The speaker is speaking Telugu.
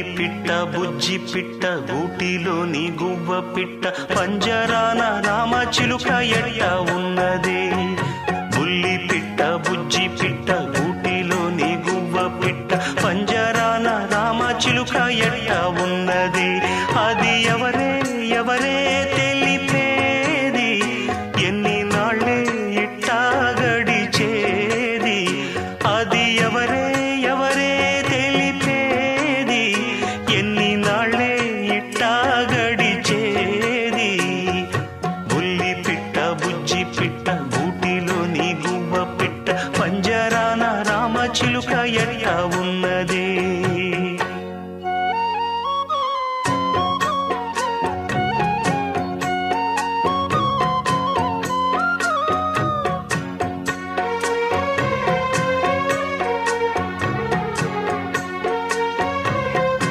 పిట్ట బుజ్జి పిట్ట గూటిలోని గువ్వ పిట్ట పంజరాన రామచిలుక ఎట్ట ఉన్నదే. బుల్లి పిట్ట బుజ్జి పిట్ట గూటిలోని గువ్వ పిట్ట పంజరాన రామచిలుక ఎట్ట ఉన్నదే. అది ఎవరే ఎవరే